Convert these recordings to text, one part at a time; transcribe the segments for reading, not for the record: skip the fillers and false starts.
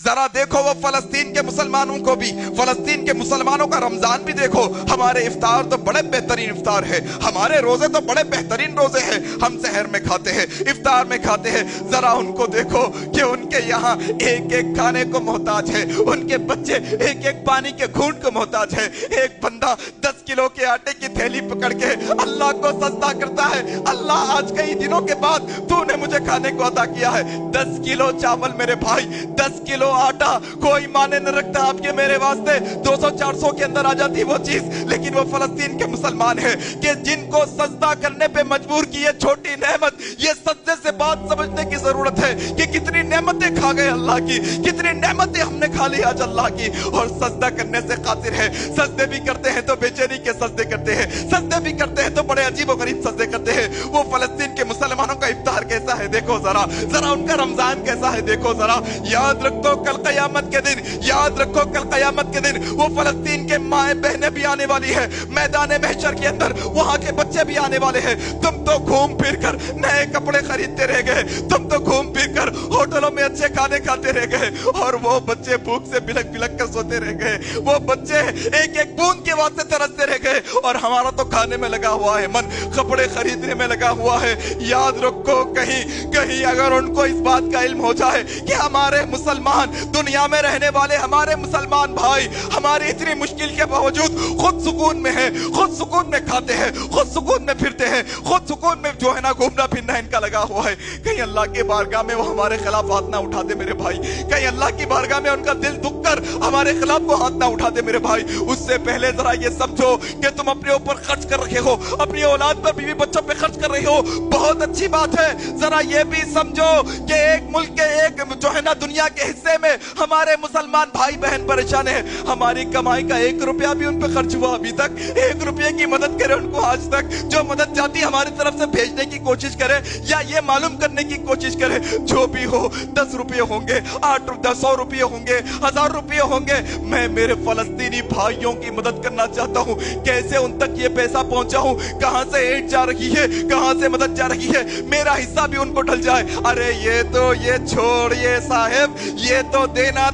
ذرا دیکھو وہ فلسطین کے مسلمانوں کو بھی، فلسطین کے مسلمانوں کا رمضان بھی دیکھو، ہمارے افطار تو بڑے بہترین افطار ہے، ہمارے روزے تو بڑے بہترین روزے ہیں، ہم سحر میں کھاتے ہیں، افطار میں کھاتے ہیں، ذرا ان کو دیکھو کہ ان کے یہاں ایک ایک کھانے کو محتاج ہے، ان کے بچے ایک ایک پانی کے گھونٹ کو محتاج ہے، ایک بندہ 10 کلو کے آٹے کی تھیلی پکڑ کے اللہ کو سجدہ کرتا ہے، اللہ آج کئی دنوں کے بعد تو نے مجھے کھانے کو عطا کیا ہے۔ 10 کلو چاول میرے بھائی، 10 کلو آٹا، کوئی معنی نہ رکھتا آپ کے میرے واسطے 200-400 کے اندر آ جاتی وہ چیز، لیکن وہ فلسطین کے مسلمان ہیں کہ جن کو سجدہ کرنے پہ مجبور کی یہ چھوٹی نعمت، یہ سجدے سے بات سمجھنے کی ضرورت ہے کہ کتنی نعمتیں کھا گئے اللہ کی، کتنی نعمتیں ہم نے کھا لی آج اللہ کی، اور سجدہ کرنے سے قاصر ہے۔ سجدے بھی کرتے ہیں تو بے چینی کے سجدے کرتے ہیں، سجدے بھی کرتے ہیں تو بڑے عجیب و غریب سجدے کرتے ہیں۔ وہ فلسطین کے مسلمانوں کا افطار کیسا ہے دیکھو ذرا، ذرا ان کا رمضان کیسا ہے دیکھو ذرا۔ یاد رکھو کل قیامت کے دن، یاد رکھو کل قیامت کے دن وہ فلسطین کے مائیں بہنیں بھی آنے والی ہے میدان محشر کے اندر، وہاں کے بچے بھی آنے والے ہیں۔ تم تو گھوم پھر کر نئے کپڑے خریدتے رہ گئے، تم تو گھوم پھر کر ہوٹلوں میں اچھے کھانے کھاتے رہ گئے، اور وہ بچے بھوک سے بلک بلک کر سوتے رہ گئے، وہ بچے ایک ایک بوند کے واسطے ترستے رہ گئے، اور ہمارا تو کھانے میں لگا ہوا ہے من، کپڑے خریدنے میں لگا ہوا ہے۔ یاد رکھو کہیں اگر ان کو اس بات کا علم ہو جائے کہ ہمارے مسلمان دنیا میں رہنے والے ہمارے مسلمان بھائی ہماری اتنی مشکل کے باوجود خود سکون میں ہیں، خود سکون میں کھاتے ہیں، خود سکون میں پھرتے ہیں، خود سکون میں جو ہے نا گھومنا پھرنا ان کا لگا ہوا ہے، کہیں اللہ کی بارگاہ میں وہ ہمارے خلاف ہاتھ نہ اٹھا دے میرے بھائی، کہیں اللہ کی بارگاہ میں ان کا دل دکھ کر ہمارے خلاف وہ ہاتھ نہ اٹھا دے میرے بھائی۔ اس سے پہلے ذرا یہ سمجھو کہ تم اپنے اوپر خرچ کر رہے ہو، اپنی اولاد پر، بیوی بچوں پہ خرچ کر رہے ہو، بہت اچھی بات ہے۔ ذرا یہ بھی سمجھو کہ ایک ملک کے ایک جو ہے نا دنیا کے حصے میں ہمارے مسلمان بھائی بہن پریشان ہیں، ہماری کمائی کا 1 روپیہ بھی ان پہ خرچ ہوا ابھی تک، 1 روپیے کی مدد کرے ان کو آج تک، جو مدد چاہتی ہماری طرف سے بھیجنے کی کوشش کرے یا یہ معلوم کرنے کی کوشش کرے، جو بھی ہو 10 روپے ہوں گے، 100 روپے ہوں گے، 1000 روپے ہوں گے، میں میرے فلسطینی بھائیوں کی مدد کرنا چاہتا ہوں۔ کیسے ان تک یہ پیسہ پہنچاؤں، کہاں سے ایڈ جا رہی ہے، کہاں سے مدد جا رہی ہے، میرا حصہ بھی ان کو ڈھل جائے۔ ارے یہ چھوڑیے صاحب، یہ تو دینا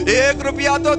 1 روپیہ تو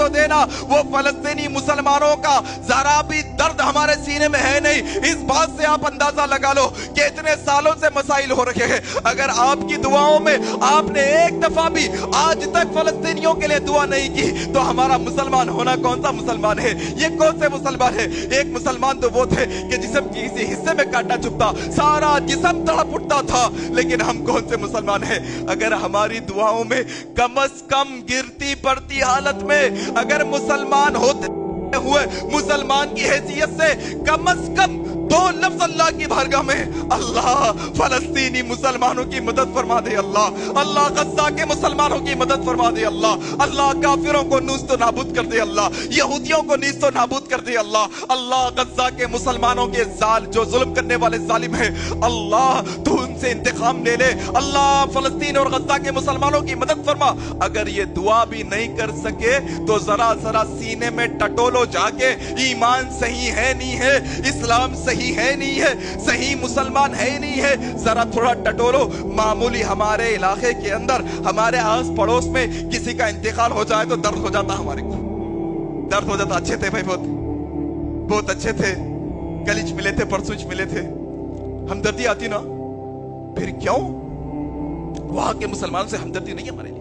دینا۔ وہ فلسطینی مسلمانوں کا ذرا بھی درد ہمارے سینے میں ہے نہیں، اس بات سے آپ اندازہ لگا لو کہ اتنے سالوں سے مسائل ہو رہے ہیں، اگر آپ کی دعاؤں میں آپ نے ایک دفعہ بھی آج تک فلسطینیوں کے لیے دعا نہیں کی تو ہمارا مسلمان ہونا کون سا مسلمان ہے، یہ کون سے مسلمان ہے؟ ایک مسلمان تو وہ تھے کہ جسم کی کسی حصے میں کانٹا چبھتا سارا جسم تڑپ اٹھتا تھا، لیکن ہم کون سے مسلمان ہیں؟ اگر ہماری دعاؤں میں کم از کم گرتی پڑتی حالت میں اگر مسلمان ہوتے ہوئے مسلمان کی حیثیت سے کم از کم 2 لفظ اللہ کی بارگاہ میں، اللہ فلسطینی مسلمانوں کی مدد فرما دے، اللہ غزہ کے مسلمانوں کی مدد فرما دے، اللہ کافروں کو نیست و نابود کر دے، اللہ یہودیوں کو نیست و نابود کر دے، اللہ غزہ کے مسلمانوں کے جو ظلم کرنے والے ظالم ہیں، اللہ تو ان سے انتقام لے لے، اللہ فلسطین اور غزہ کے مسلمانوں کی مدد فرما۔ اگر یہ دعا بھی نہیں کر سکے تو ذرا سینے میں ٹٹولو جا کے، ایمان صحیح ہے نہیں ہے، اسلام صحیح ہے نہیں ہے، صحیح مسلمان ہے نہیں ہے، ذرا تھوڑا ٹٹولو۔ معمولی ہمارے علاقے کے اندر ہمارے آس پڑوس میں کسی کا انتقال ہو جائے تو درد ہو جاتا، ہمارے کو درد ہو جاتا۔ اچھے تھے بھائی، بہت اچھے تھے، کل ملے تھے، پرسوں ملے تھے، ہمدردی آتی نا، پھر کیوں وہاں کے مسلمانوں سے ہمدردی نہیں ہمارے لیے؟